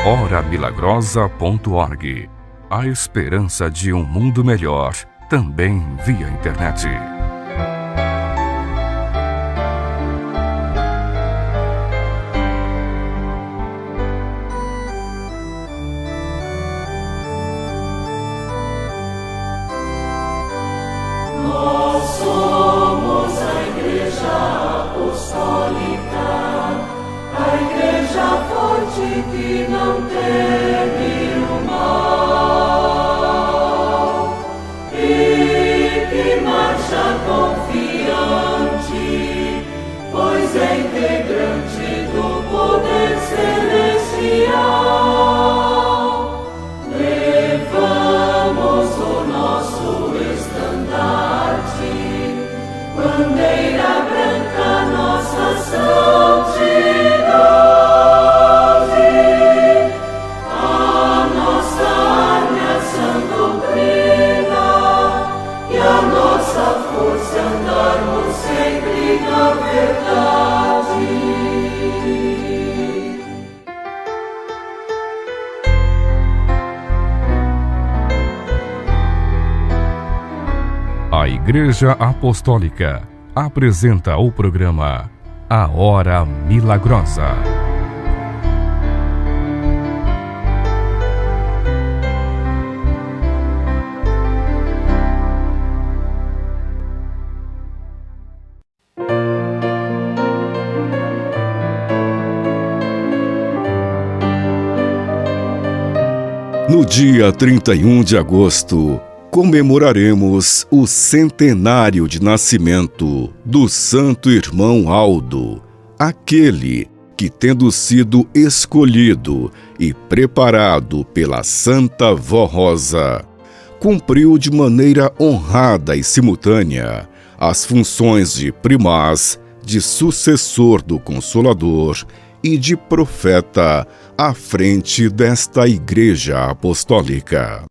horamilagrosa.org. A esperança de um mundo melhor, também via internet. Nós somos a Igreja Apostólica, a Igreja forte que não teme o mal e que marcha confiante, pois é integrante do poder celestial. Levamos o nosso estandarte, bandeira branca, nossa santidade. Andarmos sempre na verdade. A Igreja Apostólica apresenta o programa A Hora Milagrosa. No dia 31 de agosto, comemoraremos o centenário de nascimento do Santo Irmão Aldo, aquele que, tendo sido escolhido e preparado pela Santa Vó Rosa, cumpriu de maneira honrada e simultânea as funções de primaz, de sucessor do Consolador e de profeta à frente desta Igreja Apostólica.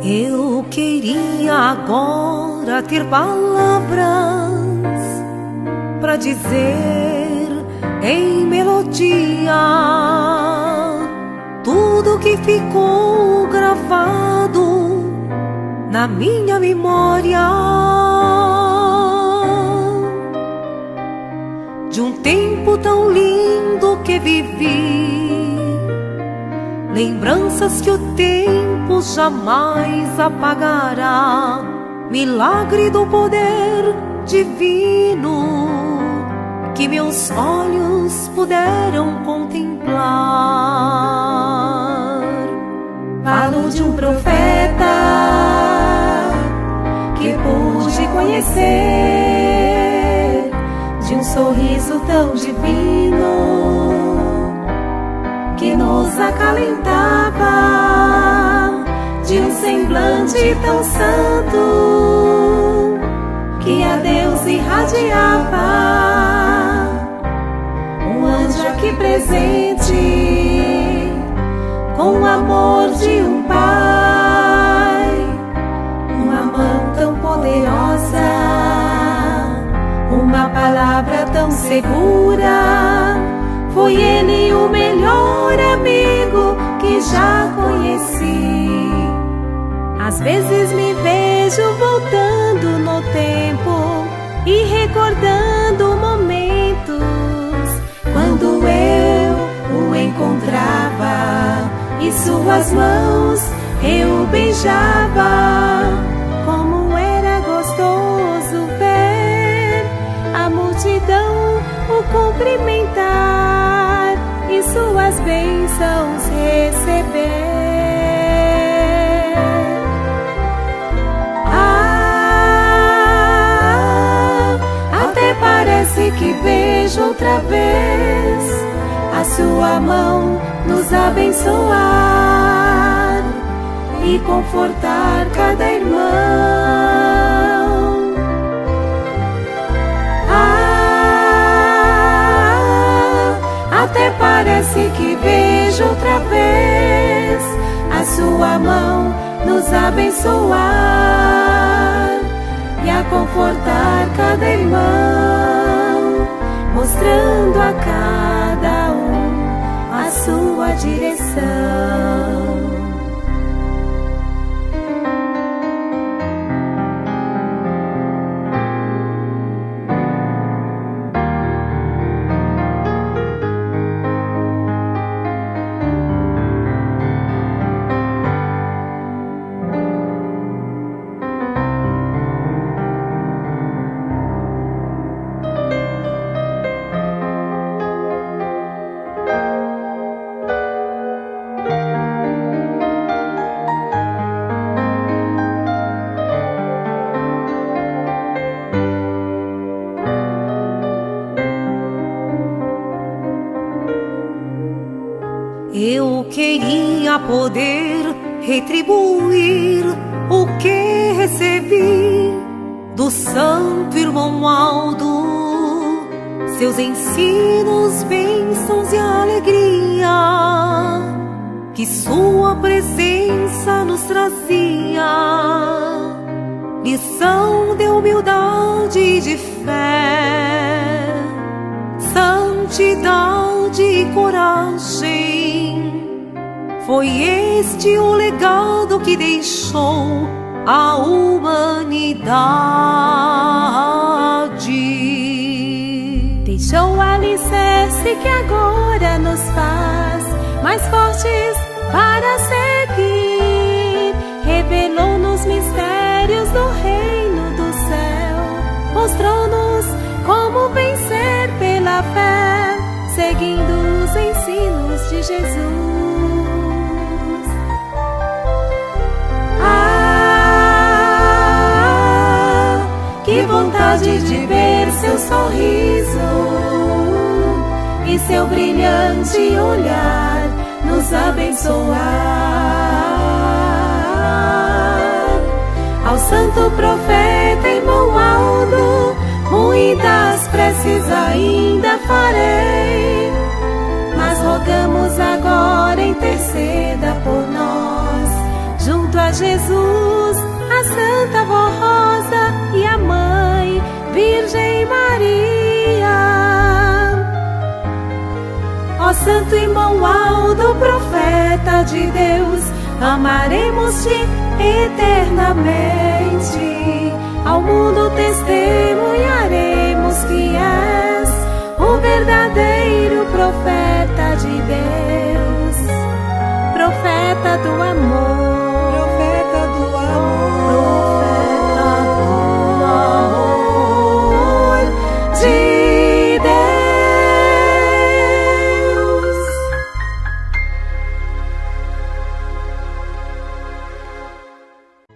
Eu queria agora ter palavras para dizer em melodia tudo que ficou gravado na minha memória de um tempo tão lindo que vivi. Lembranças que o tempo jamais apagará, milagre do poder divino que meus olhos puderam contemplar. Falo de um profeta que pude conhecer, de um sorriso tão divino que nos acalentava, de um semblante tão santo que a Deus irradiava. Um anjo aqui presente, com o amor de um pai, uma mão tão poderosa, uma palavra tão segura. Foi ele o melhor amigo que já conheci. Às vezes me vejo voltando no tempo e recordando momentos quando eu o encontrava e suas mãos eu beijava. Como era gostoso ver a multidão o cumprimentar e suas bênçãos receber. 啊 que vejo outra vez a sua mão nos abençoar e confortar cada irmão. Até parece que vejo outra vez a sua mão nos abençoar e a confortar cada irmão, mostrando a cada um a sua direção. Eu queria poder retribuir o que recebi do santo irmão Aldo, seus ensinos, bênçãos e alegria que sua presença nos trazia, lição de humildade e de fé, santidade e coragem. Foi este o legado que deixou a humanidade. Deixou a alicerce que agora nos faz mais fortes para seguir. Revelou-nos mistérios do reino do céu, mostrou-nos como vencer pela fé, seguindo os ensinos de Jesus. Que vontade de ver seu sorriso e seu brilhante olhar nos abençoar. Ao santo profeta irmão Aldo, muitas preces ainda farei, mas rogamos agora, interceda por nós, junto a Jesus, a Santa Vó Rosa e a Mãe Virgem Maria. Ó Santo irmão Aldo, profeta de Deus, amaremos-te eternamente. Ao mundo testemunharemos que és o verdadeiro profeta de Deus, profeta do amor.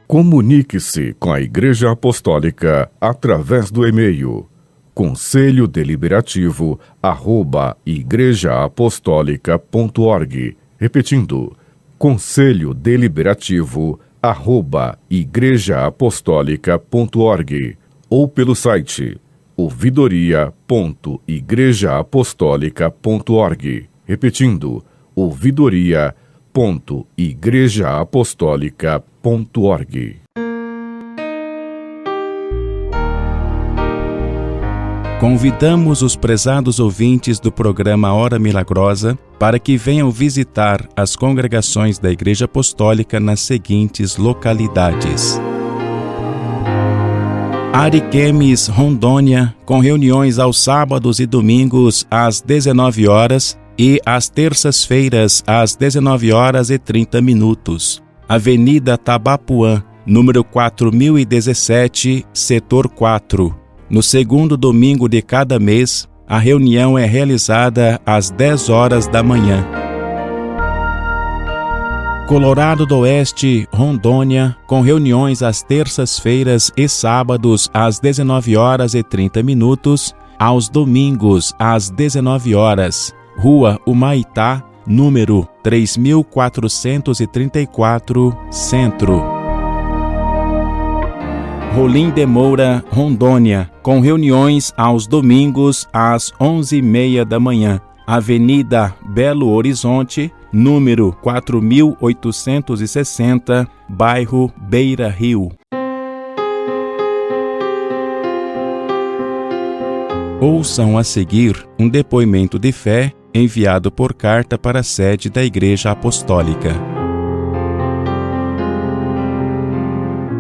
Comunique-se com a Igreja Apostólica através do e-mail conselhodeliberativo@igrejaapostólica.org. Repetindo, conselhodeliberativo@igrejaapostólica.org, ou pelo site ouvidoria.igrejaapostólica.org. Repetindo, ouvidoria.igrejaapostólica.org. Convidamos os prezados ouvintes do programa Hora Milagrosa para que venham visitar as congregações da Igreja Apostólica nas seguintes localidades: Ariquemes, Rondônia, com reuniões aos sábados e domingos às 19 horas e às terças-feiras às 19h30. Avenida Tabapuã, número 4017, setor 4. No segundo domingo de cada mês, a reunião é realizada às 10 horas da manhã. Colorado do Oeste, Rondônia, com reuniões às terças-feiras e sábados às 19h30 aos domingos às 19 horas, Rua Humaitá, número 3434, Centro. Rolim de Moura, Rondônia, com reuniões aos domingos às 11h30 da manhã. Avenida Belo Horizonte, número 4860, bairro Beira Rio. Ouçam a seguir um depoimento de fé enviado por carta para a sede da Igreja Apostólica.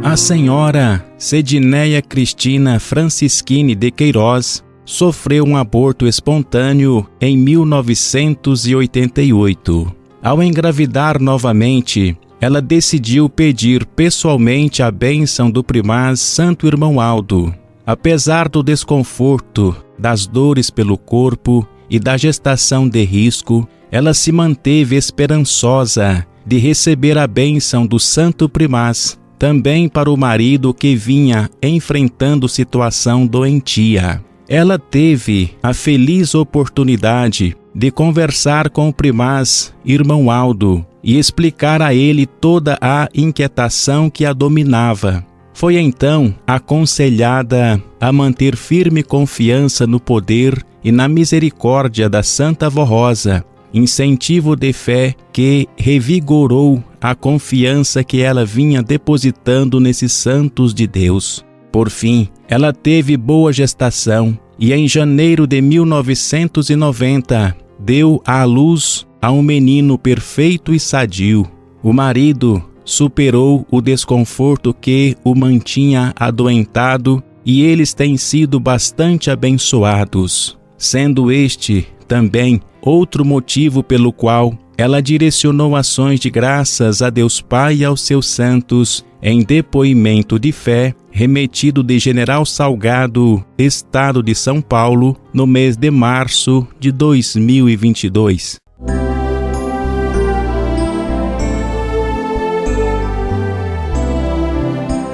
A senhora Cedinéia Cristina Francisquini de Queiroz sofreu um aborto espontâneo em 1988. Ao engravidar novamente, ela decidiu pedir pessoalmente a bênção do primaz Santo Irmão Aldo. Apesar do desconforto, das dores pelo corpo e da gestação de risco, ela se manteve esperançosa de receber a bênção do Santo Primaz, também para o marido que vinha enfrentando situação doentia. Ela teve a feliz oportunidade de conversar com o primaz, Irmão Aldo, e explicar a ele toda a inquietação que a dominava. Foi então aconselhada a manter firme confiança no poder e na misericórdia da Santa Avó Rosa, incentivo de fé que revigorou a confiança que ela vinha depositando nesses santos de Deus. Por fim, ela teve boa gestação e em janeiro de 1990 deu à luz a um menino perfeito e sadio. O marido superou o desconforto que o mantinha adoentado e eles têm sido bastante abençoados, sendo este também outro motivo pelo qual ela direcionou ações de graças a Deus Pai e aos seus santos em depoimento de fé remetido de General Salgado, Estado de São Paulo, no mês de março de 2022.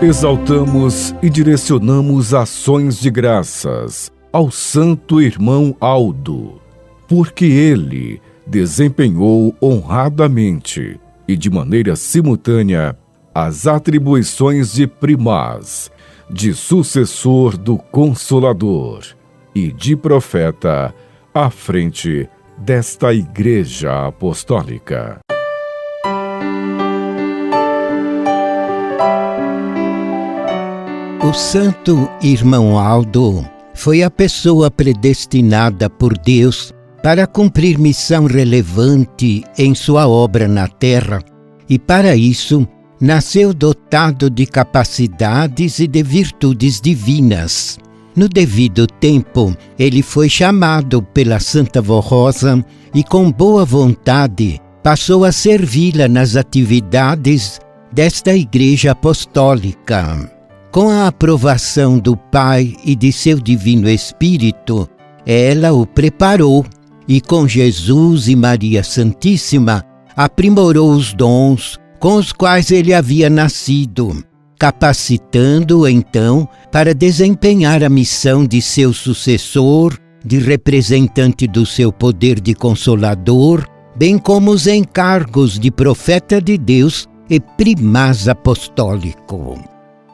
Exaltamos e direcionamos ações de graças ao Santo Irmão Aldo, porque ele desempenhou honradamente e de maneira simultânea as atribuições de primaz, de sucessor do Consolador e de profeta à frente desta Igreja Apostólica. O Santo Irmão Aldo foi a pessoa predestinada por Deus para cumprir missão relevante em sua obra na Terra, e para isso nasceu dotado de capacidades e de virtudes divinas. No devido tempo, ele foi chamado pela Santa Avó Rosa e com boa vontade passou a servi-la nas atividades desta Igreja Apostólica. Com a aprovação do Pai e de seu Divino Espírito, ela o preparou e com Jesus e Maria Santíssima aprimorou os dons com os quais ele havia nascido, capacitando-o então para desempenhar a missão de seu sucessor, de representante do seu poder de consolador, bem como os encargos de profeta de Deus e primaz apostólico.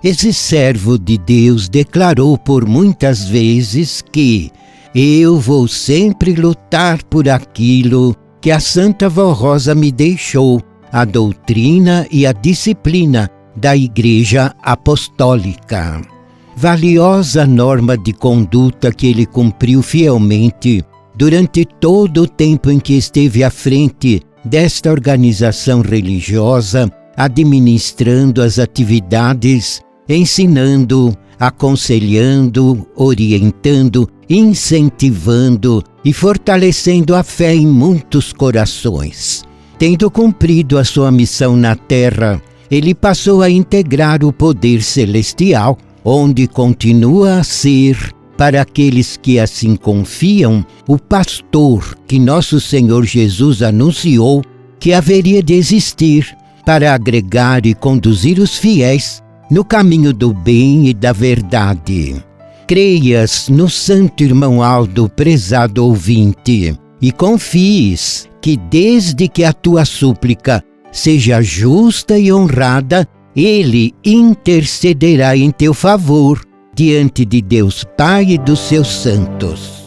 Esse servo de Deus declarou por muitas vezes que eu vou sempre lutar por aquilo que a Santa Avó Rosa me deixou, a doutrina e a disciplina da Igreja Apostólica. Valiosa norma de conduta que ele cumpriu fielmente durante todo o tempo em que esteve à frente desta organização religiosa, administrando as atividades, ensinando, aconselhando, orientando, incentivando e fortalecendo a fé em muitos corações. Tendo cumprido a sua missão na Terra, ele passou a integrar o poder celestial, onde continua a ser, para aqueles que assim confiam, o pastor que nosso Senhor Jesus anunciou que haveria de existir para agregar e conduzir os fiéis no caminho do bem e da verdade. creias no santo irmão Aldo, prezado ouvinte, e confies que desde que a tua súplica seja justa e honrada, ele intercederá em teu favor diante de Deus Pai e dos seus santos.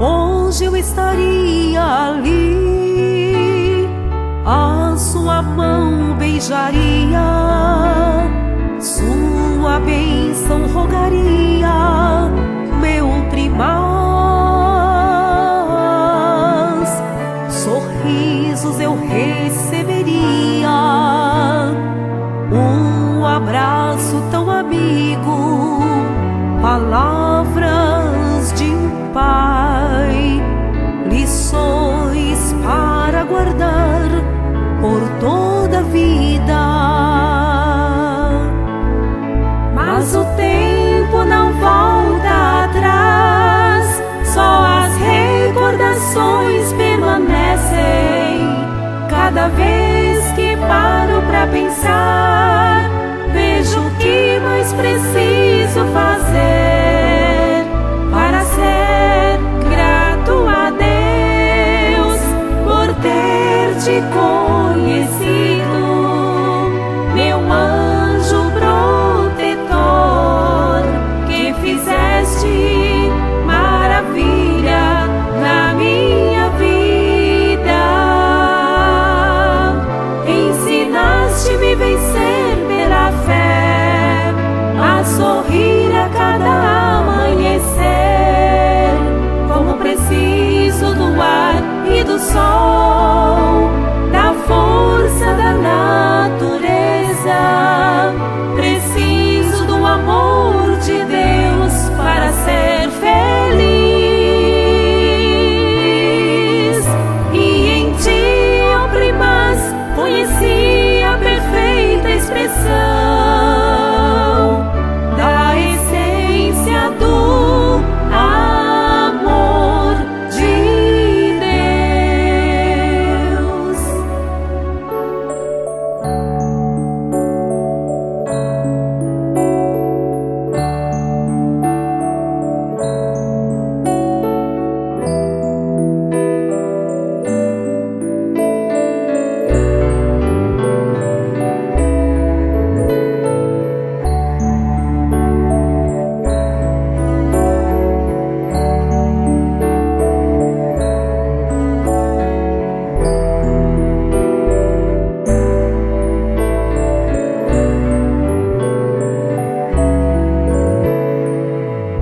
Hoje eu estaria ali, a sua mão beijaria, sua bênção rogaria, meu primaz, sorrisos eu receberia, um abraço tão amigo, palavras de um pai, lições para guardar por toda a vida. Mas o tempo não volta atrás, só as recordações permanecem. Cada vez que paro pra pensar, vejo o que mais preciso fazer para ser grato a Deus por ter te conhecido, meu anjo protetor, que fizeste maravilha na minha vida. Ensinaste-me vencer pela fé, a sorrir a cada amanhecer, como preciso do ar e do sol, da força da natureza. Preciso do amor de Deus para ser feliz. E em ti, ó primaz, conheci a perfeita expressão da essência do amor de Deus.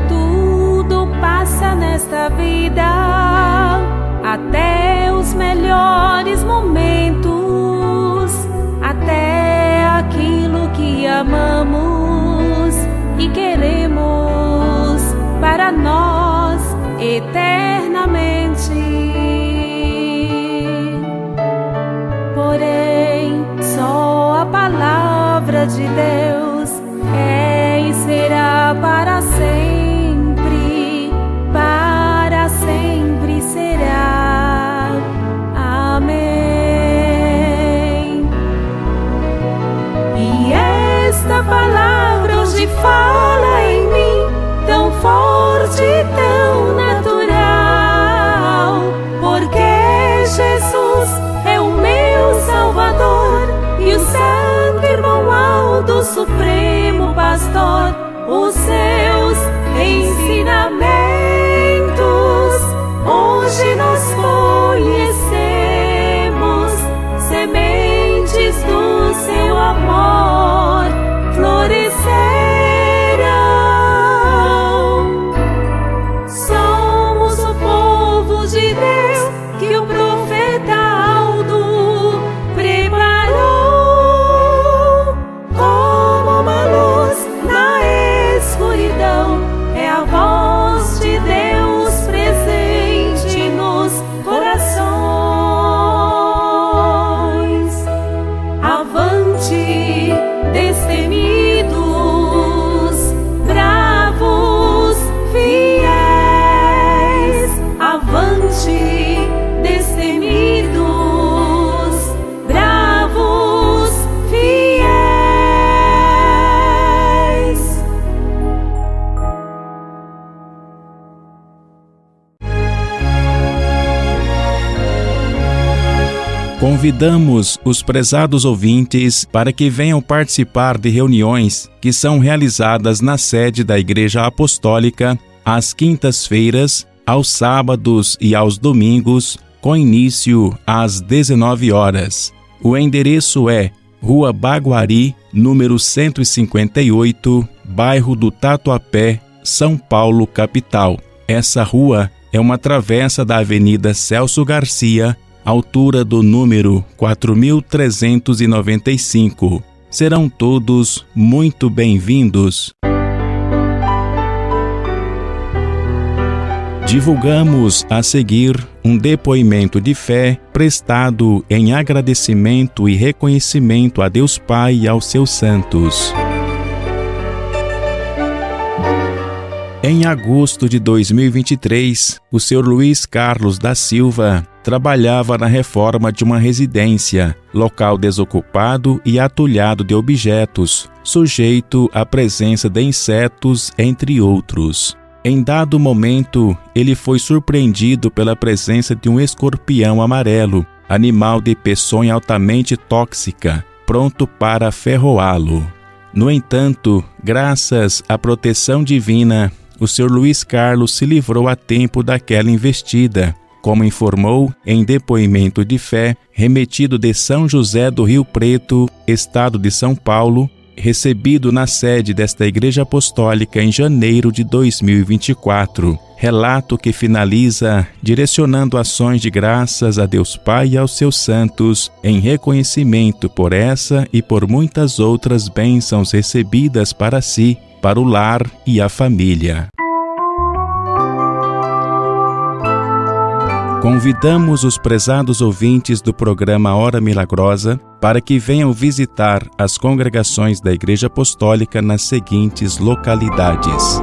Tudo passa nesta vida, até os melhores momentos, até aquilo que amamos e queremos para nós eternamente. Porém, só a palavra de Deus é e será para sempre, para sempre será. Amém. E esta palavra hoje fala em mim, tão forte e tão natural, porque Jesus é o meu Salvador e o santo irmão Aldo, Supremo Pastor, os seus ensinamentos hoje nós conhecemos, sementes do seu amor florescerão. Somos o povo de Deus, Convidamos os prezados ouvintes para que venham participar de reuniões que são realizadas na sede da Igreja Apostólica às quintas-feiras, aos sábados e aos domingos, com início às 19 horas. O endereço é Rua Baguari, número 158, bairro do Tatuapé, São Paulo, capital. Essa rua é uma travessa da Avenida Celso Garcia, altura do número 4395. Serão todos muito bem-vindos. Divulgamos a seguir um depoimento de fé prestado em agradecimento e reconhecimento a Deus Pai e aos seus santos. Em agosto de 2023, o Sr. Luiz Carlos da Silva trabalhava na reforma de uma residência, local desocupado e atulhado de objetos, sujeito à presença de insetos, entre outros. Em dado momento, ele foi surpreendido pela presença de um escorpião amarelo, animal de peçonha altamente tóxica, pronto para ferroá-lo. No entanto, graças à proteção divina, o Sr. Luiz Carlos se livrou a tempo daquela investida, como informou em depoimento de fé remetido de São José do Rio Preto, estado de São Paulo, recebido na sede desta Igreja Apostólica em janeiro de 2024. Relato que finaliza direcionando ações de graças a Deus Pai e aos seus santos, em reconhecimento por essa e por muitas outras bênçãos recebidas para si, para o lar e a família. Convidamos os prezados ouvintes do programa Hora Milagrosa para que venham visitar as congregações da Igreja Apostólica nas seguintes localidades: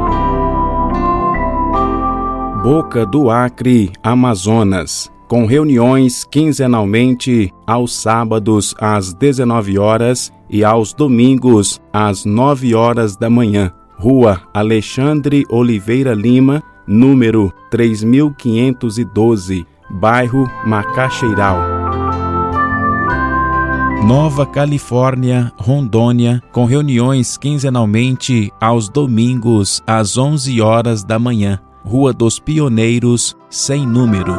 Boca do Acre, Amazonas, com reuniões quinzenalmente aos sábados às 19 horas e aos domingos às 9 horas da manhã. Rua Alexandre Oliveira Lima, número 3512, bairro Macaxeiral. Nova Califórnia, Rondônia, com reuniões quinzenalmente aos domingos às 11 horas da manhã. Rua dos Pioneiros, sem número.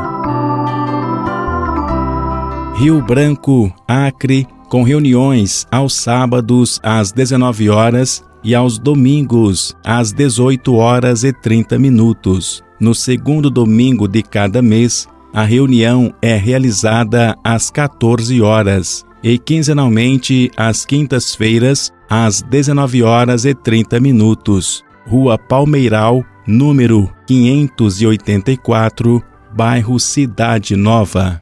Rio Branco, Acre, com reuniões aos sábados às 19 horas e aos domingos às 18 horas e 30 minutos. No segundo domingo de cada mês, a reunião é realizada às 14 horas e quinzenalmente às quintas-feiras às 19 horas e 30 minutos. Rua Palmeiral, número 584, bairro Cidade Nova.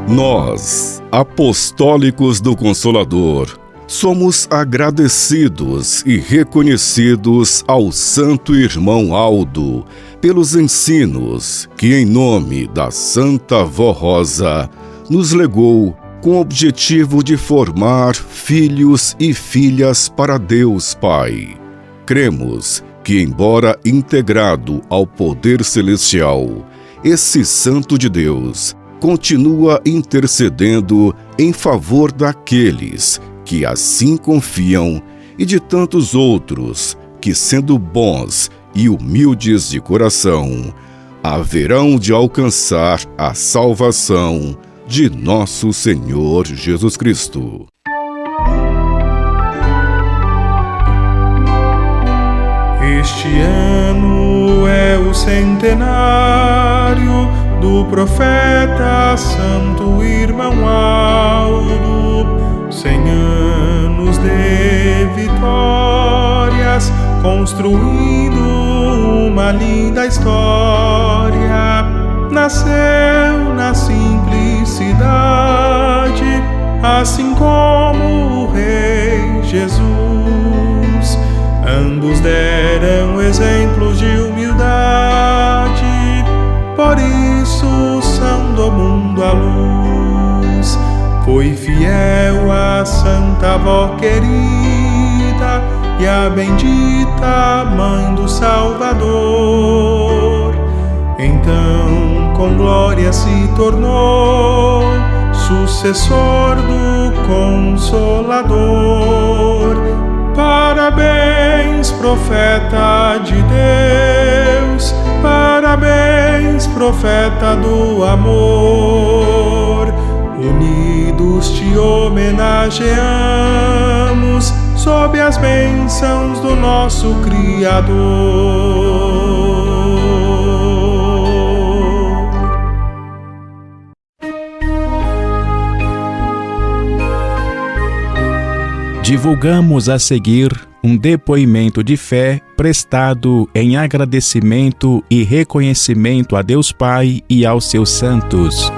Nós, apostólicos do Consolador, somos agradecidos e reconhecidos ao Santo Irmão Aldo pelos ensinos que, em nome da Santa Vó Rosa, nos legou com o objetivo de formar filhos e filhas para Deus Pai. Cremos que, embora integrado ao poder celestial, esse Santo de Deus continua intercedendo em favor daqueles que assim confiam e de tantos outros que, sendo bons e humildes de coração, haverão de alcançar a salvação de nosso Senhor Jesus Cristo. Este ano é o centenário do profeta Santo Irmão Aldo, 100 anos de vitórias, construindo uma linda história. Nasceu na simplicidade, assim como o Rei Jesus. Ambos deram exemplos de humildade, por isso são do mundo a luz. Foi fiel a Santa Avó querida e a bendita Mãe do Salvador. Então com glória se tornou sucessor do Consolador. Parabéns, profeta de Deus, parabéns, profeta do amor. Unidos te homenageamos sob as bênçãos do nosso Criador. Divulgamos a seguir um depoimento de fé prestado em agradecimento e reconhecimento a Deus Pai e aos seus santos.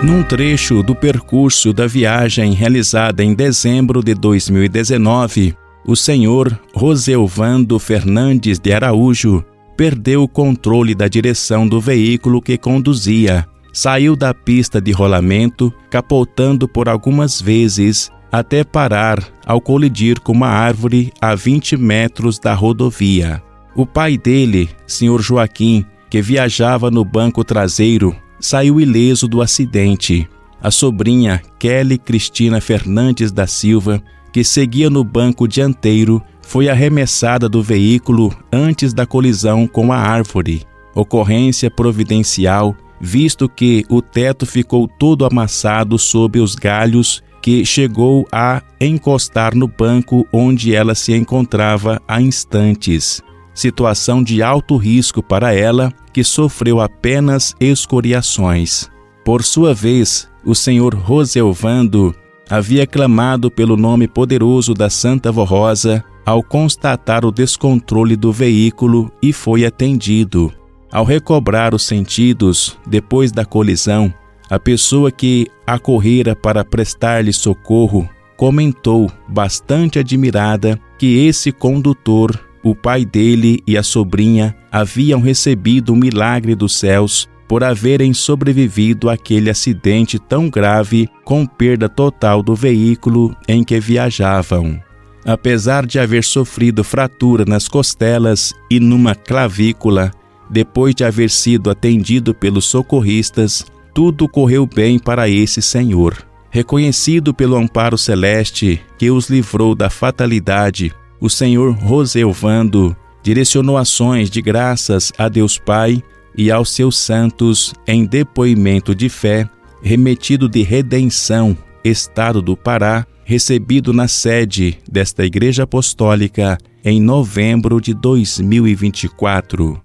Num trecho do percurso da viagem realizada em dezembro de 2019, o senhor Roselvando Fernandes de Araújo perdeu o controle da direção do veículo que conduzia. Saiu da pista de rolamento, capotando por algumas vezes, até parar ao colidir com uma árvore a 20 metros da rodovia. O pai dele, Sr. Joaquim, que viajava no banco traseiro, saiu ileso do acidente. A sobrinha, Kelly Cristina Fernandes da Silva, que seguia no banco dianteiro, foi arremessada do veículo antes da colisão com a árvore. Ocorrência providencial, visto que o teto ficou todo amassado sob os galhos, que chegou a encostar no banco onde ela se encontrava há instantes. Situação de alto risco para ela, que sofreu apenas escoriações. Por sua vez, o senhor Roselvando havia clamado pelo nome poderoso da Santa Vó Rosa ao constatar o descontrole do veículo e foi atendido. Ao recobrar os sentidos, depois da colisão, a pessoa que acorrera para prestar-lhe socorro comentou, bastante admirada, que esse condutor, o pai dele e a sobrinha, haviam recebido um milagre dos céus por haverem sobrevivido àquele acidente tão grave com perda total do veículo em que viajavam. Apesar de haver sofrido fratura nas costelas e numa clavícula, depois de haver sido atendido pelos socorristas, tudo correu bem para esse senhor. Reconhecido pelo amparo celeste que os livrou da fatalidade, o senhor Roselvando direcionou ações de graças a Deus Pai e aos seus santos em depoimento de fé, remetido de Redenção, Estado do Pará, recebido na sede desta Igreja Apostólica em novembro de 2024.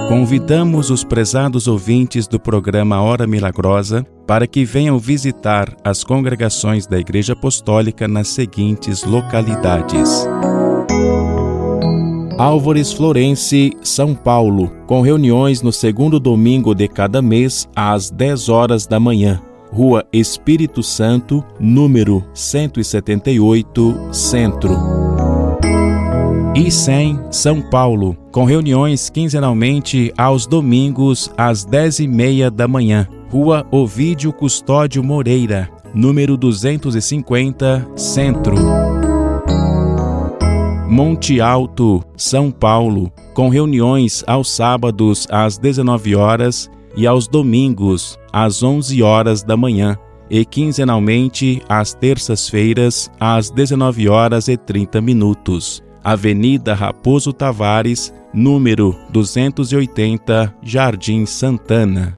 Convidamos os prezados ouvintes do programa Hora Milagrosa para que venham visitar as congregações da Igreja Apostólica nas seguintes localidades: Álvares Florense, São Paulo, com reuniões no segundo domingo de cada mês às 10 horas da manhã. Rua Espírito Santo, número 178, Centro. Icém, São Paulo, com reuniões quinzenalmente aos domingos às 10h30 da manhã. Rua Ovídio Custódio Moreira, número 250, Centro. Monte Alto, São Paulo, com reuniões aos sábados às 19 horas e aos domingos às 11 horas da manhã e quinzenalmente às terças-feiras às 19h30. Avenida Raposo Tavares, número 280, Jardim Santana.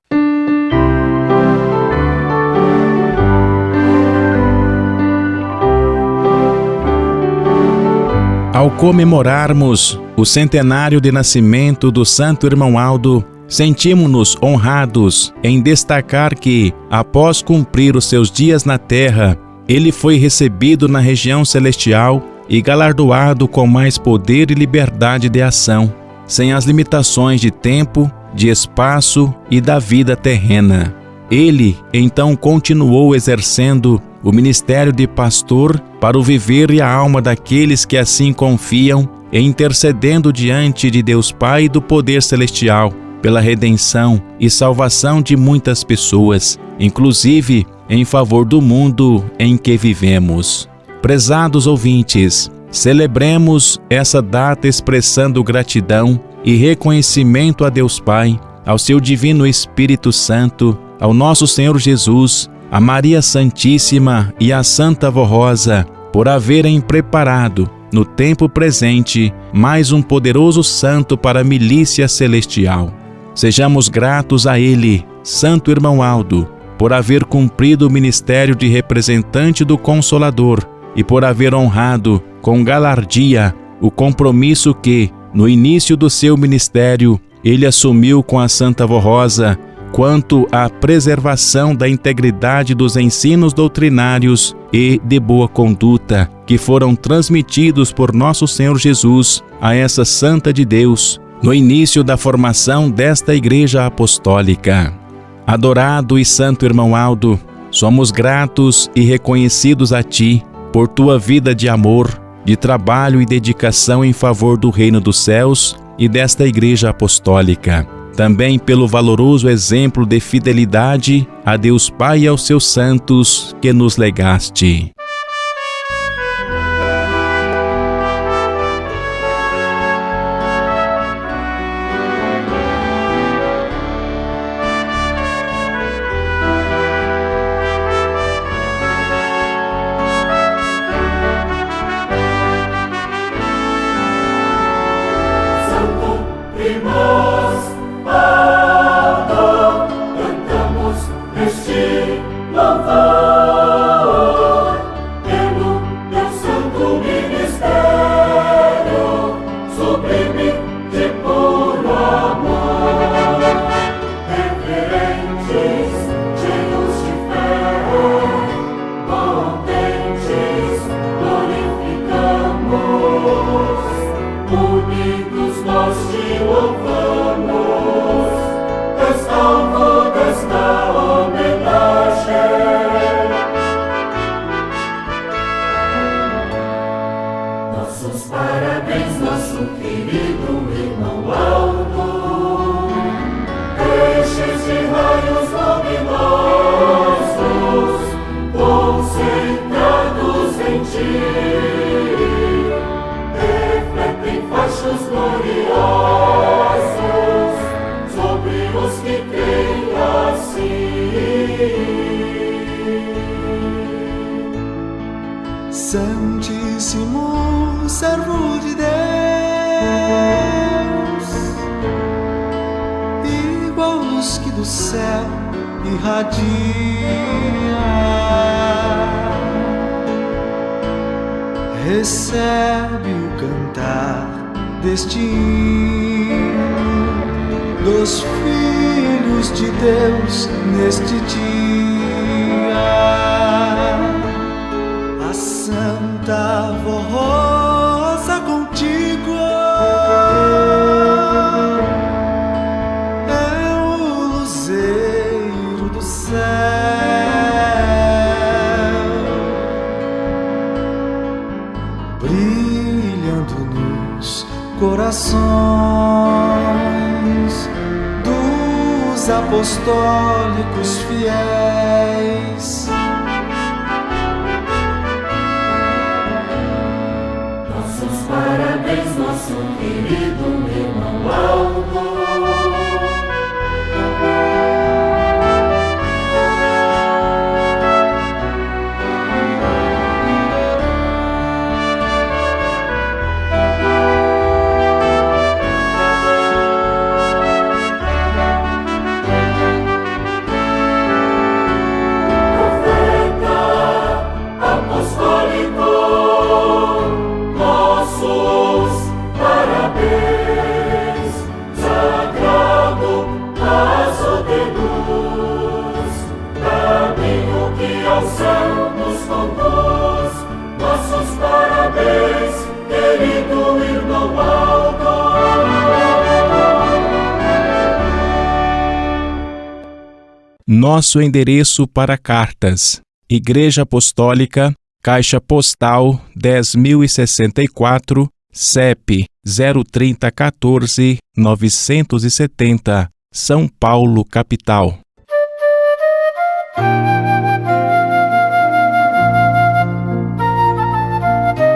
Ao comemorarmos o centenário de nascimento do Santo Irmão Aldo, sentimos-nos honrados em destacar que, após cumprir os seus dias na terra, ele foi recebido na região celestial e galardoado com mais poder e liberdade de ação, sem as limitações de tempo, de espaço e da vida terrena. Ele, então, continuou exercendo o ministério de pastor para o viver e a alma daqueles que assim confiam, e intercedendo diante de Deus Pai e do poder celestial, pela redenção e salvação de muitas pessoas, inclusive em favor do mundo em que vivemos. Prezados ouvintes, Celebremos essa data expressando gratidão e reconhecimento a Deus Pai, ao seu Divino Espírito Santo, ao nosso Senhor Jesus, a Maria Santíssima e a Santa Vó Rosa, por haverem preparado, no tempo presente, mais um poderoso santo para a milícia celestial. Sejamos gratos a ele, Santo Irmão Aldo, por haver cumprido o ministério de representante do Consolador e por haver honrado, com galardia, o compromisso que, no início do seu ministério, ele assumiu com a Santa Vó Rosa, quanto à preservação da integridade dos ensinos doutrinários e de boa conduta, que foram transmitidos por nosso Senhor Jesus a essa Santa de Deus, no início da formação desta Igreja Apostólica. Adorado e Santo Irmão Aldo, somos gratos e reconhecidos a Ti por Tua vida de amor, de trabalho e dedicação em favor do Reino dos Céus e desta Igreja Apostólica. Também pelo valoroso exemplo de fidelidade a Deus Pai e aos seus santos que nos legaste. Santíssimo servo de Deus, igual luz que do céu irradia, recebe o cantar deste hino dos filhos de Deus neste dia. Santa Vó Rosa contigo é o luzeiro do céu, brilhando nos corações dos apostólicos fiéis. Parabéns, nosso querido irmão Aldo. Nosso endereço para cartas: Igreja Apostólica, Caixa Postal 10.064, CEP 03014-970, São Paulo, capital.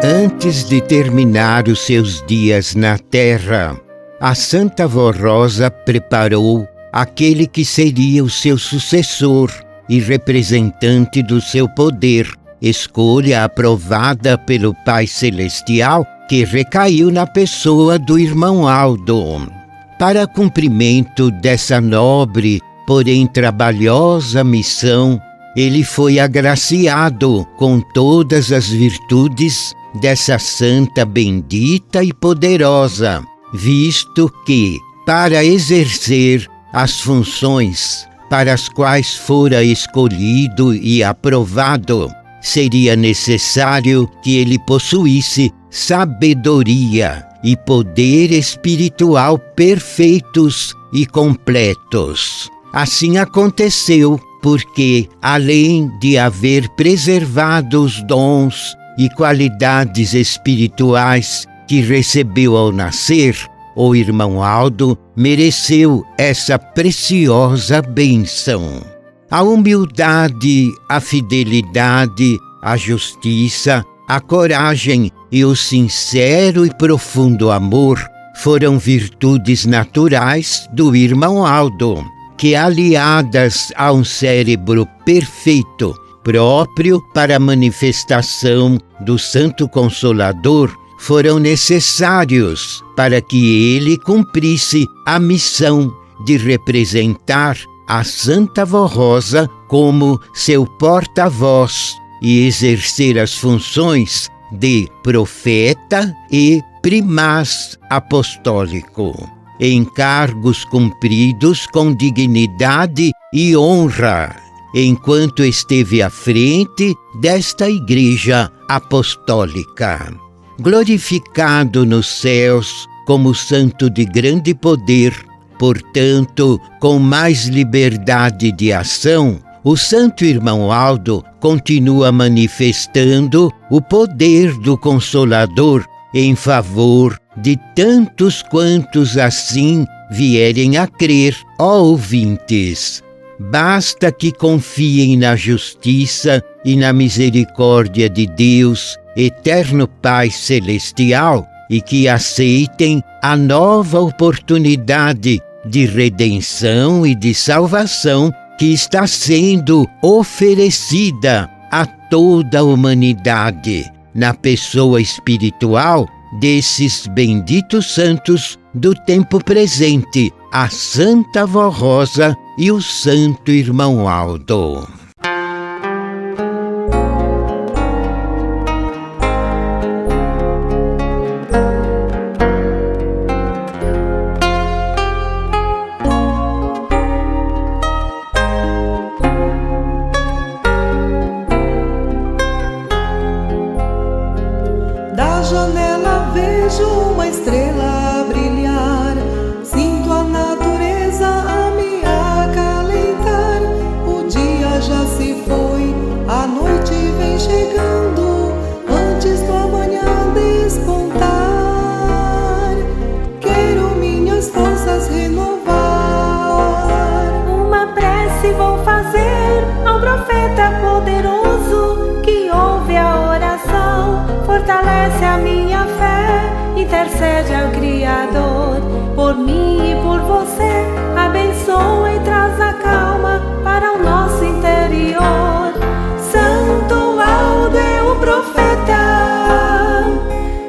Antes de terminar os seus dias na terra, a Santa Vó Rosa preparou aquele que seria o seu sucessor e representante do seu poder, escolha aprovada pelo Pai Celestial, que recaiu na pessoa do irmão Aldo. Para cumprimento dessa nobre, porém trabalhosa missão, ele foi agraciado com todas as virtudes dessa santa bendita e poderosa, visto que, para exercer as funções para as quais fora escolhido e aprovado, seria necessário que ele possuísse sabedoria e poder espiritual perfeitos e completos. Assim aconteceu porque, além de haver preservado os dons e qualidades espirituais que recebeu ao nascer, o irmão Aldo mereceu essa preciosa bênção. A humildade, a fidelidade, a justiça, a coragem e o sincero e profundo amor foram virtudes naturais do irmão Aldo, que, aliadas a um cérebro perfeito, próprio para a manifestação do Santo Consolador, foram necessários para que ele cumprisse a missão de representar a Santa Vó Rosa como seu porta-voz e exercer as funções de profeta e primaz apostólico, encargos cumpridos com dignidade e honra, enquanto esteve à frente desta Igreja Apostólica. Glorificado nos céus como santo de grande poder, portanto, com mais liberdade de ação, o santo irmão Aldo continua manifestando o poder do Consolador em favor de tantos quantos assim vierem a crer, ó ouvintes. Basta que confiem na justiça e na misericórdia de Deus, eterno Pai Celestial, e que aceitem a nova oportunidade de redenção e de salvação que está sendo oferecida a toda a humanidade, na pessoa espiritual desses benditos santos do tempo presente, a Santa Vó Rosa e o Santo Irmão Aldo. Da janela vejo uma estrela brilhar, sinto a natureza a me acalentar. O dia já se foi, a noite vem chegando, antes do amanhã despontar. Quero minhas forças renovar. Uma prece vou fazer ao profeta poderoso que ouve a oração, fortalece a minha fé, intercede ao Criador. Por mim e por você, abençoa e traz a calma para o nosso interior. Santo Aldo é o profeta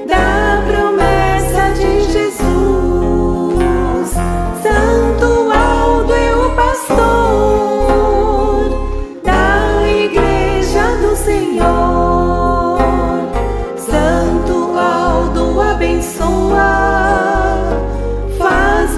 da promessa de Jesus. Santo Aldo é o pastor da Igreja do Senhor. Santo Aldo abençoa, faz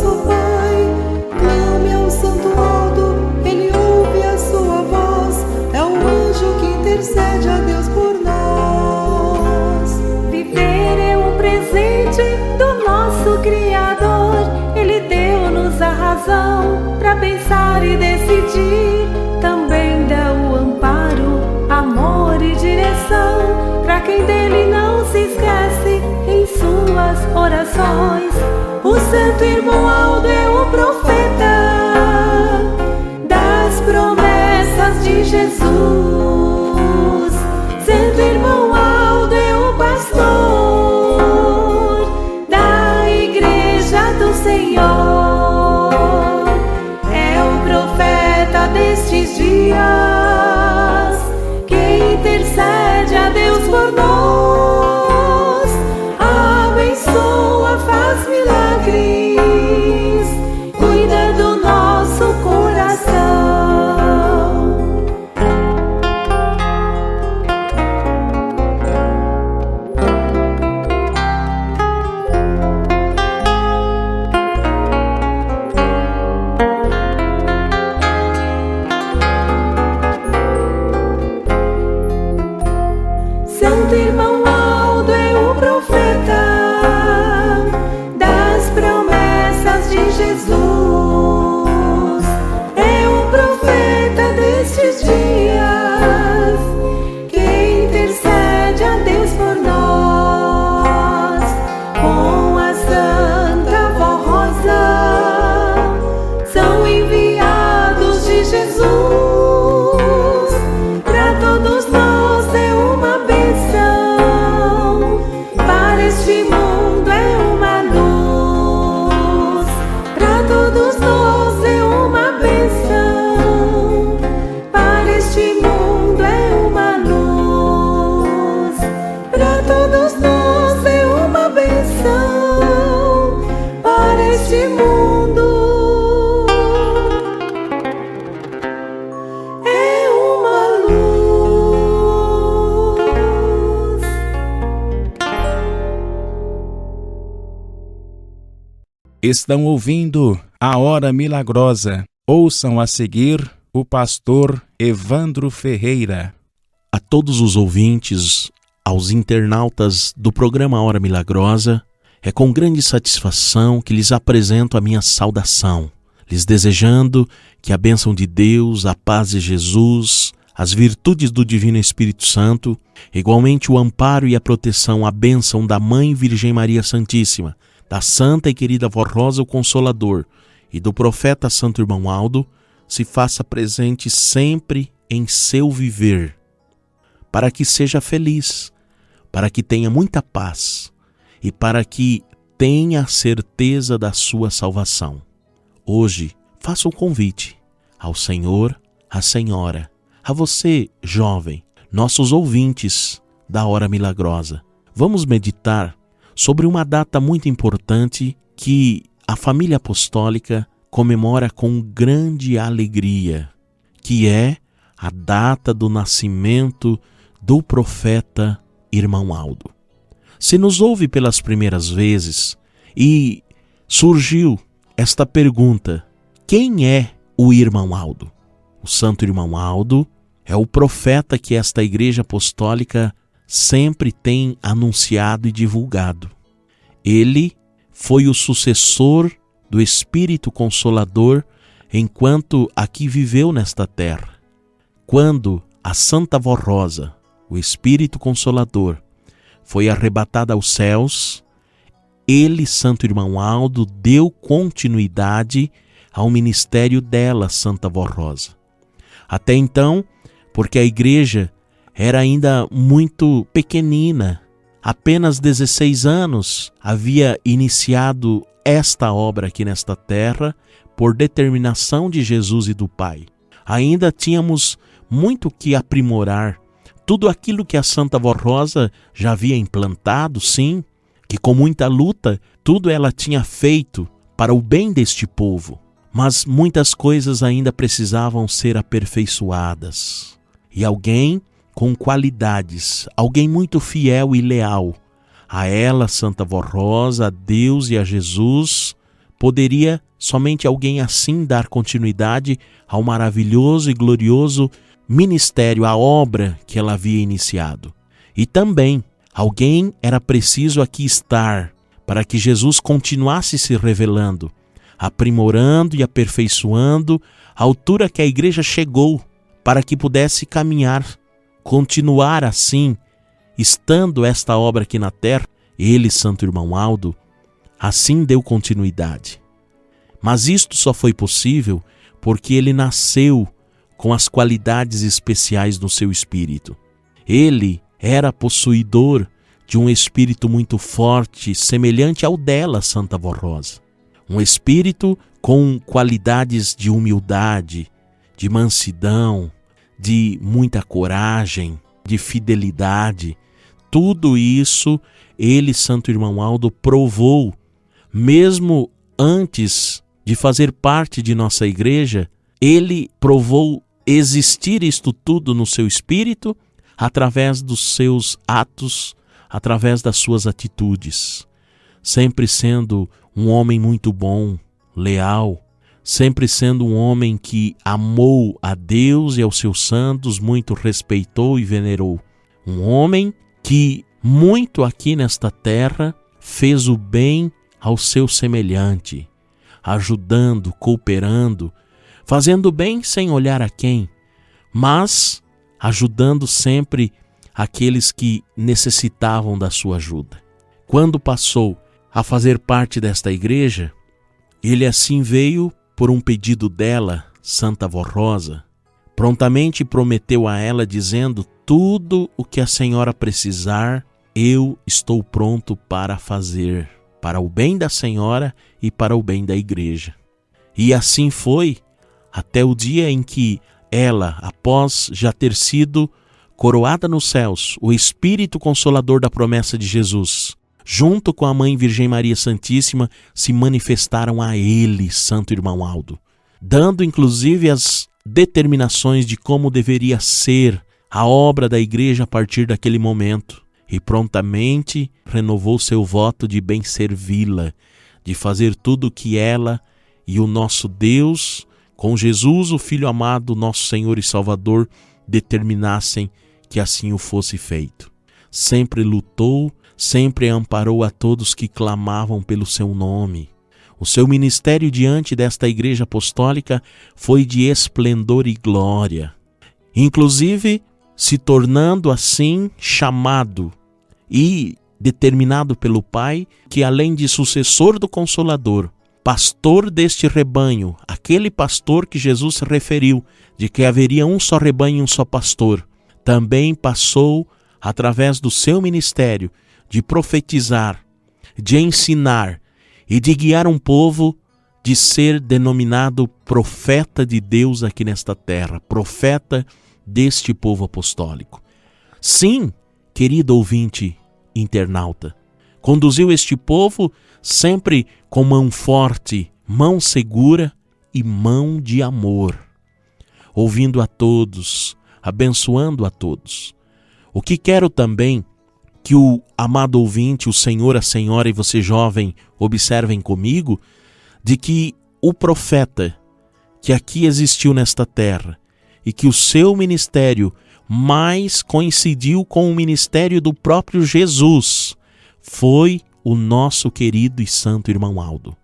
nosso Pai. Clame ao Santo Aldo, Ele ouve a sua voz. É o anjo que intercede a Deus por nós. Viver é um presente do nosso Criador. Ele deu-nos a razão para pensar e decidir. Também dá o amparo, amor e direção para quem dele não se esquece em suas orações. O santo irmão Aldo é o profeta das promessas de Jesus. Santo irmão Aldo é o pastor da igreja do Senhor. É o profeta destes dias que intercede a Deus por nós. Abençoa, faz milagres, cuida do nosso coração. Santo irmão Aldo é o profeta das promessas de Jesus. É o profeta destes dias que intercede a Deus por nós. Com a Santa Vó Rosa são enviados de Jesus. Para todos nós é uma bênção, para este mundo é uma luz. Para todos nós é uma bênção, para este mundo é uma luz. Para todos nós é uma bênção, para este mundo é uma luz. Estão ouvindo a Hora Milagrosa. Ouçam a seguir o pastor Evandro Ferreira. A todos os ouvintes, aos internautas do programa Hora Milagrosa, é com grande satisfação que lhes apresento a minha saudação, lhes desejando que a bênção de Deus, a paz de Jesus, as virtudes do Divino Espírito Santo, igualmente o amparo e a proteção, a bênção da Mãe Virgem Maria Santíssima, da Santa e querida Vó Rosa, o Consolador, e do profeta Santo Irmão Aldo, se faça presente sempre em seu viver, para que seja feliz, para que tenha muita paz e para que tenha a certeza da sua salvação. Hoje, faço um convite ao Senhor, à Senhora, a você, jovem, nossos ouvintes da Hora Milagrosa. Vamos meditar sobre uma data muito importante que a família apostólica comemora com grande alegria, que é a data do nascimento do profeta Irmão Aldo. Se nos ouve pelas primeiras vezes e surgiu esta pergunta: quem é o Irmão Aldo? O Santo Irmão Aldo é o profeta que esta Igreja Apostólica sempre tem anunciado e divulgado. Ele foi o sucessor do Espírito Consolador enquanto aqui viveu nesta terra. Quando a Santa Vó Rosa, o Espírito Consolador, foi arrebatada aos céus, ele, Santo Irmão Aldo, deu continuidade ao ministério dela, Santa Vó Rosa. Até então, porque a igreja era ainda muito pequenina, apenas 16 anos havia iniciado esta obra aqui nesta terra por determinação de Jesus e do Pai. Ainda tínhamos muito que aprimorar. Tudo aquilo que a Santa Vó Rosa já havia implantado, sim, que com muita luta, tudo ela tinha feito para o bem deste povo. Mas muitas coisas ainda precisavam ser aperfeiçoadas. E alguém com qualidades, alguém muito fiel e leal a ela, Santa Vó Rosa, a Deus e a Jesus, poderia somente alguém assim dar continuidade ao maravilhoso e glorioso ministério, a obra que ela havia iniciado. E também, alguém era preciso aqui estar para que Jesus continuasse se revelando, aprimorando e aperfeiçoando a altura que a igreja chegou, para que pudesse caminhar, continuar assim, estando esta obra aqui na terra. Ele, Santo Irmão Aldo, assim deu continuidade. Mas isto só foi possível porque ele nasceu com as qualidades especiais no seu espírito. Ele era possuidor de um espírito muito forte, semelhante ao dela, Santa Vó Rosa. Um espírito com qualidades de humildade, de mansidão, de muita coragem, de fidelidade. Tudo isso ele, Santo Irmão Aldo, provou, mesmo antes de fazer parte de nossa igreja. Ele provou existir isto tudo no seu espírito através dos seus atos, através das suas atitudes, sempre sendo um homem muito bom, leal, sempre sendo um homem que amou a Deus e aos seus santos, muito respeitou e venerou. Um homem que muito aqui nesta terra fez o bem ao seu semelhante, ajudando, cooperando, fazendo bem sem olhar a quem, mas ajudando sempre aqueles que necessitavam da sua ajuda. Quando passou a fazer parte desta igreja, ele assim veio por um pedido dela, Santa Vó Rosa. Prontamente prometeu a ela, dizendo: tudo o que a senhora precisar, eu estou pronto para fazer, para o bem da senhora e para o bem da igreja. E assim foi, até o dia em que ela, após já ter sido coroada nos céus, o Espírito Consolador da promessa de Jesus, junto com a Mãe Virgem Maria Santíssima, se manifestaram a ele, Santo Irmão Aldo, dando inclusive as determinações de como deveria ser a obra da igreja a partir daquele momento. E prontamente renovou seu voto de bem servi-la, de fazer tudo o que ela e o nosso Deus, com Jesus, o Filho amado, nosso Senhor e Salvador, determinassem que assim o fosse feito. Sempre lutou, sempre amparou a todos que clamavam pelo seu nome. O seu ministério diante desta igreja apostólica foi de esplendor e glória, inclusive se tornando assim chamado e determinado pelo Pai que, além de sucessor do Consolador, pastor deste rebanho, aquele pastor que Jesus se referiu, de que haveria um só rebanho e um só pastor, também passou, através do seu ministério, de profetizar, de ensinar e de guiar um povo, de ser denominado profeta de Deus aqui nesta terra, profeta deste povo apostólico. Sim, querido ouvinte internauta, conduziu este povo sempre com mão forte, mão segura e mão de amor, ouvindo a todos, abençoando a todos. O que quero também que o amado ouvinte, o senhor, a senhora e você jovem observem comigo, de que o profeta que aqui existiu nesta terra e que o seu ministério mais coincidiu com o ministério do próprio Jesus foi o nosso querido e santo irmão Aldo.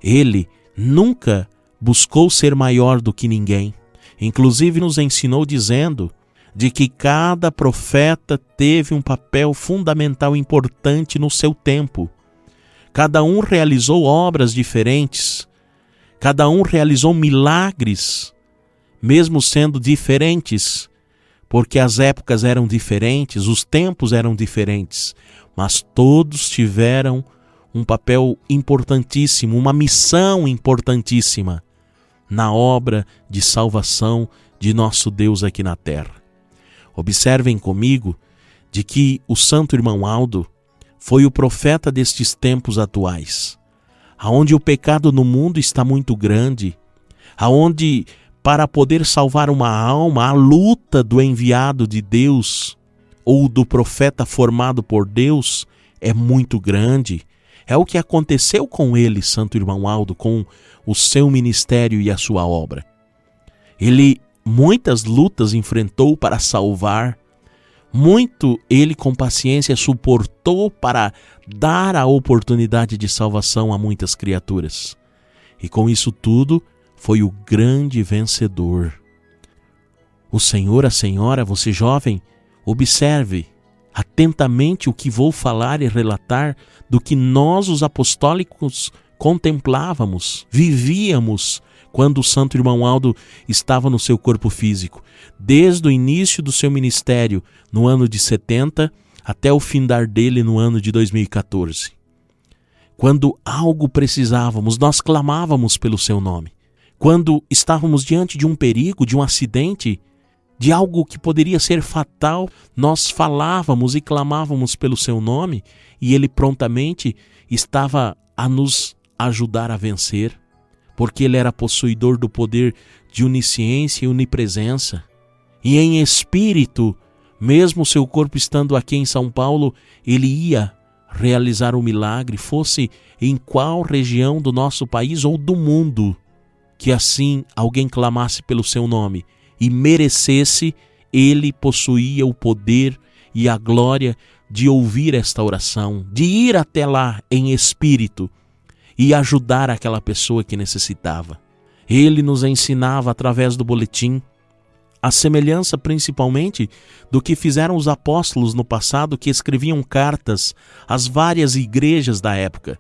Ele nunca buscou ser maior do que ninguém. Inclusive nos ensinou dizendo de que cada profeta teve um papel fundamental e importante no seu tempo. Cada um realizou obras diferentes, cada um realizou milagres, mesmo sendo diferentes, porque as épocas eram diferentes, os tempos eram diferentes, mas todos tiveram um papel importantíssimo, uma missão importantíssima na obra de salvação de nosso Deus aqui na terra. Observem comigo de que o Santo Irmão Aldo foi o profeta destes tempos atuais, aonde o pecado no mundo está muito grande, aonde para poder salvar uma alma, a luta do enviado de Deus ou do profeta formado por Deus é muito grande, É o que aconteceu com ele, Santo Irmão Aldo, com o seu ministério e a sua obra. Ele muitas lutas enfrentou para salvar, muito ele com paciência suportou para dar a oportunidade de salvação a muitas criaturas. E com isso tudo, foi o grande vencedor. O senhor, a senhora, você jovem, observe atentamente o que vou falar e relatar do que nós, os apostólicos, contemplávamos, vivíamos quando o Santo Irmão Aldo estava no seu corpo físico, desde o início do seu ministério, no ano de 70, até o findar dele no ano de 2014. Quando algo precisávamos, nós clamávamos pelo seu nome. Quando estávamos diante de um perigo, de um acidente, de algo que poderia ser fatal, nós falávamos e clamávamos pelo seu nome e ele prontamente estava a nos ajudar a vencer, porque ele era possuidor do poder de onisciência e onipresença. E em espírito, mesmo seu corpo estando aqui em São Paulo, ele ia realizar o milagre, fosse em qual região do nosso país ou do mundo, que assim alguém clamasse pelo seu nome e merecesse, ele possuía o poder e a glória de ouvir esta oração, de ir até lá em espírito e ajudar aquela pessoa que necessitava. Ele nos ensinava através do boletim, a semelhança principalmente do que fizeram os apóstolos no passado, que escreviam cartas às várias igrejas da época.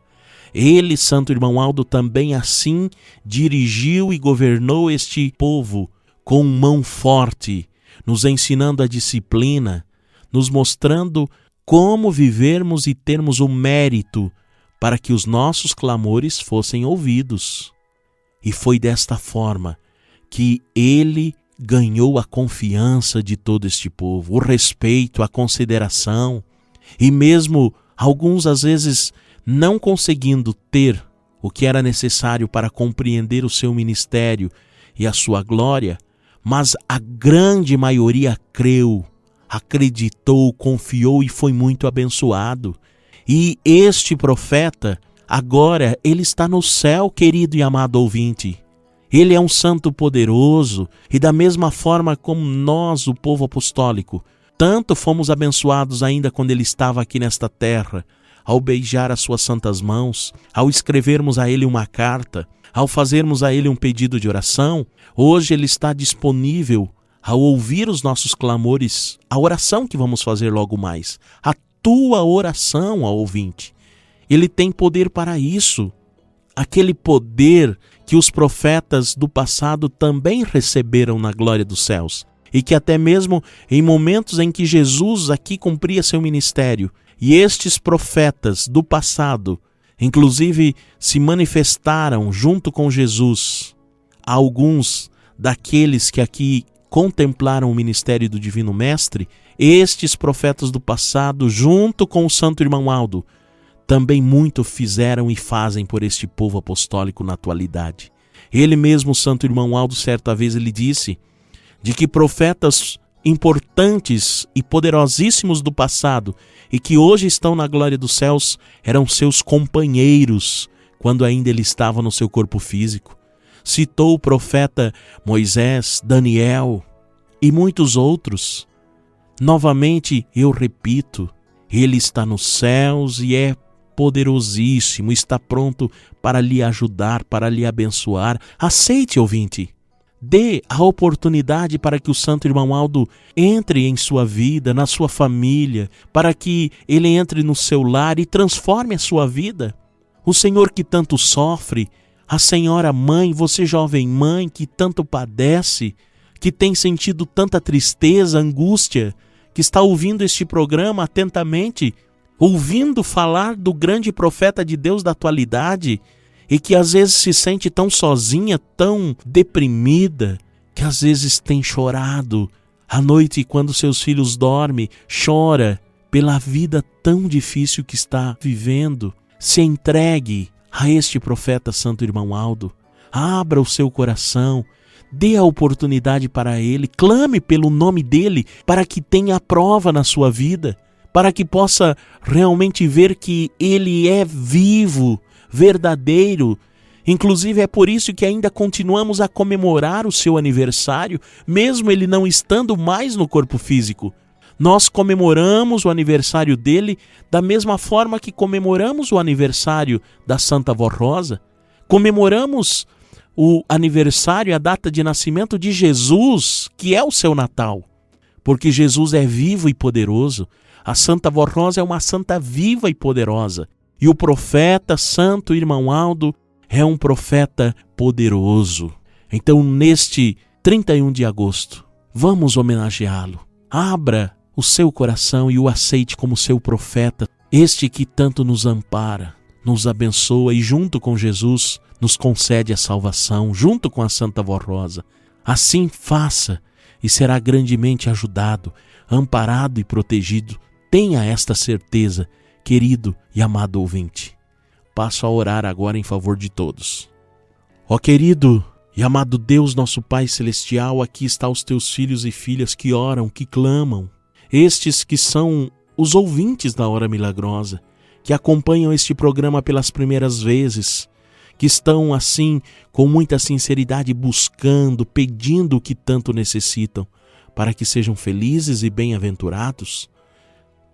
Ele, Santo Irmão Aldo, também assim dirigiu e governou este povo com mão forte, nos ensinando a disciplina, nos mostrando como vivermos e termos o mérito para que os nossos clamores fossem ouvidos. E foi desta forma que ele ganhou a confiança de todo este povo, o respeito, a consideração, e mesmo alguns às vezes não conseguindo ter o que era necessário para compreender o seu ministério e a sua glória, mas a grande maioria creu, acreditou, confiou e foi muito abençoado. E este profeta, agora, ele está no céu, querido e amado ouvinte. Ele é um santo poderoso e da mesma forma como nós, o povo apostólico, tanto fomos abençoados ainda quando ele estava aqui nesta terra, ao beijar as suas santas mãos, ao escrevermos a ele uma carta, ao fazermos a ele um pedido de oração. Hoje ele está disponível ao ouvir os nossos clamores, a oração que vamos fazer logo mais, a tua oração, ó ouvinte. Ele tem poder para isso, aquele poder que os profetas do passado também receberam na glória dos céus, e que até mesmo em momentos em que Jesus aqui cumpria seu ministério, e estes profetas do passado, inclusive, se manifestaram junto com Jesus, alguns daqueles que aqui contemplaram o ministério do Divino Mestre, estes profetas do passado, junto com o Santo Irmão Aldo, também muito fizeram e fazem por este povo apostólico na atualidade. Ele mesmo, o Santo Irmão Aldo, certa vez ele disse de que profetas importantes e poderosíssimos do passado e que hoje estão na glória dos céus eram seus companheiros quando ainda ele estava no seu corpo físico. Citou o profeta Moisés, Daniel e muitos outros. Novamente, eu repito, ele está nos céus e é poderosíssimo, está pronto para lhe ajudar, para lhe abençoar. Aceite, ouvinte. Dê a oportunidade para que o Santo Irmão Aldo entre em sua vida, na sua família, para que ele entre no seu lar e transforme a sua vida. O Senhor que tanto sofre, a senhora mãe, você jovem mãe que tanto padece, que tem sentido tanta tristeza, angústia, que está ouvindo este programa atentamente, ouvindo falar do grande profeta de Deus da atualidade e que às vezes se sente tão sozinha, tão deprimida, que às vezes tem chorado à noite quando seus filhos dormem, chora pela vida tão difícil que está vivendo. Se entregue a este profeta Santo Irmão Aldo, abra o seu coração, dê a oportunidade para ele, clame pelo nome dele para que tenha a prova na sua vida, para que possa realmente ver que Ele é vivo, verdadeiro. Inclusive é por isso que ainda continuamos a comemorar o seu aniversário, mesmo Ele não estando mais no corpo físico. Nós comemoramos o aniversário dele da mesma forma que comemoramos o aniversário da Santa Vó Rosa. Comemoramos o aniversário, a data de nascimento de Jesus, que é o seu Natal. Porque Jesus é vivo e poderoso. A Santa Vó Rosa é uma santa viva e poderosa. E o profeta Santo Irmão Aldo é um profeta poderoso. Então, neste 31 de agosto, vamos homenageá-lo. Abra o seu coração e o aceite como seu profeta, este que tanto nos ampara, nos abençoa e junto com Jesus nos concede a salvação, junto com a Santa Vó Rosa. Assim faça e será grandemente ajudado, amparado e protegido. Tenha esta certeza, querido e amado ouvinte. Passo a orar agora em favor de todos. Ó querido e amado Deus, nosso Pai Celestial, aqui está os teus filhos e filhas que oram, que clamam. Estes que são os ouvintes da Hora Milagrosa, que acompanham este programa pelas primeiras vezes, que estão assim com muita sinceridade buscando, pedindo o que tanto necessitam, para que sejam felizes e bem-aventurados,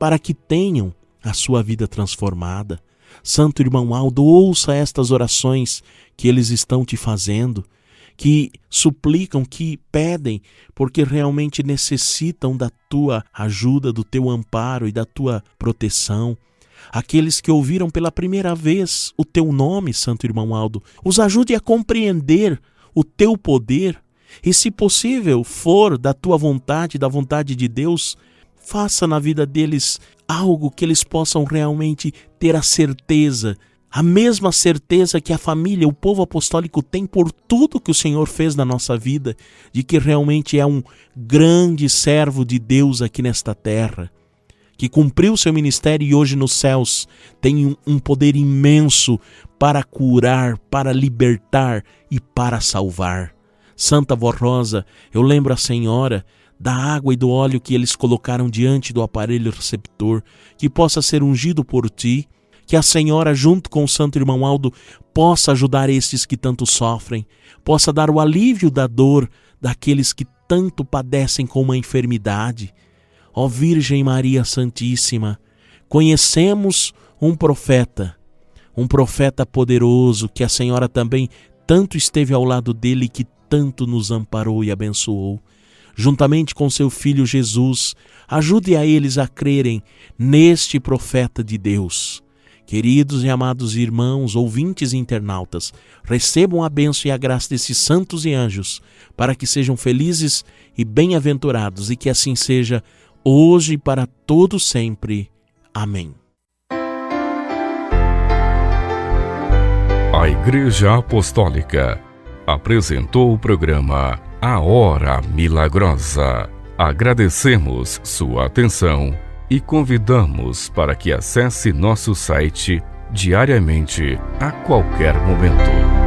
para que tenham a sua vida transformada. Santo Irmão Aldo, ouça estas orações que eles estão te fazendo, que suplicam, que pedem, porque realmente necessitam da tua ajuda, do teu amparo e da tua proteção. Aqueles que ouviram pela primeira vez o teu nome, Santo Irmão Aldo, os ajude a compreender o teu poder e, se possível for da tua vontade, da vontade de Deus, faça na vida deles algo que eles possam realmente ter a certeza, a mesma certeza que a família, o povo apostólico tem por tudo que o Senhor fez na nossa vida, de que realmente é um grande servo de Deus aqui nesta terra, que cumpriu seu ministério e hoje nos céus tem um poder imenso para curar, para libertar e para salvar. Santa Vó Rosa, eu lembro a Senhora da água e do óleo que eles colocaram diante do aparelho receptor, que possa ser ungido por ti, que a Senhora, junto com o Santo Irmão Aldo, possa ajudar estes que tanto sofrem, possa dar o alívio da dor daqueles que tanto padecem com uma enfermidade. Ó Virgem Maria Santíssima, conhecemos um profeta poderoso, que a Senhora também tanto esteve ao lado dele, que tanto nos amparou e abençoou. Juntamente com seu Filho Jesus, ajude a eles a crerem neste profeta de Deus. Queridos e amados irmãos, ouvintes e internautas, recebam a bênção e a graça desses santos e anjos, para que sejam felizes e bem-aventurados, e que assim seja hoje e para todo sempre. Amém. A Igreja Apostólica apresentou o programa A Hora Milagrosa. Agradecemos sua atenção e convidamos para que acesse nosso site diariamente, a qualquer momento.